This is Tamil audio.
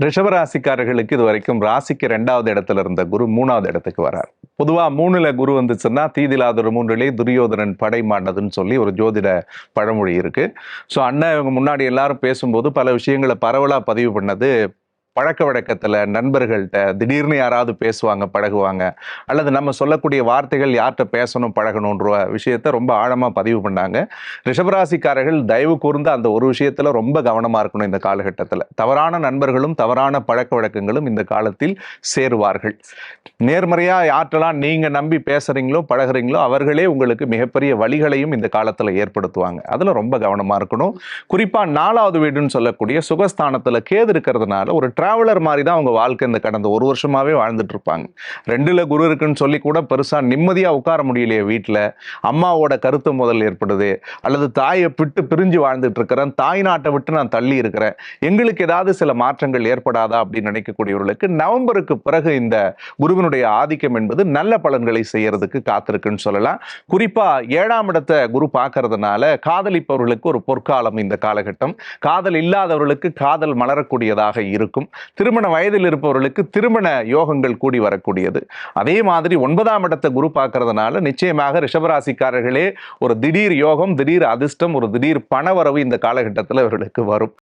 ரிஷபராசிக்காரர்களுக்கு இது வரைக்கும் ராசிக்கு 2வது இடத்துல இருந்த குரு 3வது இடத்துக்கு வரார். பொதுவா 3ல குரு வந்துச்சுன்னா தீதிலாதொரு 3லே துரியோதனன் படை மாண்டதுன்னு சொல்லி ஒரு ஜோதிட பழமொழி இருக்கு. ஸோ அண்ணன் இவங்க முன்னாடி எல்லாரும் பேசும்போது பல விஷயங்களை பரவலா பதிவு பண்ணது, பழக்க வழக்கத்துல நண்பர்கள்ட்ட திடீர்னு யாராவது பேசுவாங்க, பழகுவாங்க, அல்லது நம்ம சொல்லக்கூடிய வார்த்தைகள் யார்கிட்ட பேசணும் பழகணுன்ற விஷயத்த ரொம்ப ஆழமா பதிவு பண்ணாங்க. ரிஷபராசிக்காரர்கள் தயவு கூர்ந்து அந்த ஒரு விஷயத்துல ரொம்ப கவனமா இருக்கணும். இந்த காலகட்டத்துல தவறான நண்பர்களும் தவறான பழக்க வழக்கங்களும் இந்த காலத்தில் சேருவார்கள். நேர்மறையா யார்ட்டெல்லாம் நீங்க நம்பி பேசுறீங்களோ பழகுறீங்களோ அவர்களே உங்களுக்கு மிகப்பெரிய வழிகளையும் இந்த காலத்துல ஏற்படுத்துவாங்க. அதுல ரொம்ப கவனமா இருக்கணும். குறிப்பா 4வது வீடுன்னு சொல்லக்கூடிய சுகஸ்தானத்துல கேது இருக்கிறதுனால ஒரு டிராவலர் மாதிரி தான் அவங்க வாழ்க்கை இந்த கடந்த ஒரு வருஷமாவே வாழ்ந்துட்டு இருப்பாங்க. 2ல குரு இருக்குன்னு சொல்லி கூட பெருசா நிம்மதியா உட்கார முடியலையே வீட்டுல, அம்மாவோட கருத்து முதல் ஏற்படுது, அல்லது தாயை விட்டு பிரிஞ்சு வாழ்ந்துட்டு இருக்கிறேன், தாய் நாட்டை விட்டு நான் தள்ளி இருக்கிறேன், எங்களுக்கு ஏதாவது சில மாற்றங்கள் ஏற்படாதா அப்படின்னு நினைக்கக்கூடியவர்களுக்கு நவம்பருக்கு பிறகு இந்த குருவினுடைய ஆதிக்கம் என்பது நல்ல பலன்களை செய்யறதுக்கு காத்திருக்குன்னு சொல்லலாம். குறிப்பா 7ஆம் இடத்தை குரு பார்க்கறதுனால காதலிப்பவர்களுக்கு ஒரு பொற்காலம் இந்த காலகட்டம். காதல் இல்லாதவர்களுக்கு காதல் மலரக்கூடியதாக இருக்கும். திருமண வயதில் இருப்பவர்களுக்கு திருமண யோகங்கள் கூடி வரக்கூடியது. அதே மாதிரி 9ஆம் இடத்தை குரு பார்க்கறதுனால நிச்சயமாக ரிஷபராசிக்காரர்களே ஒரு திடீர் யோகம், திடீர் அதிர்ஷ்டம், ஒரு திடீர் பணவரவு இந்த காலகட்டத்தில் அவர்களுக்கு வரும்.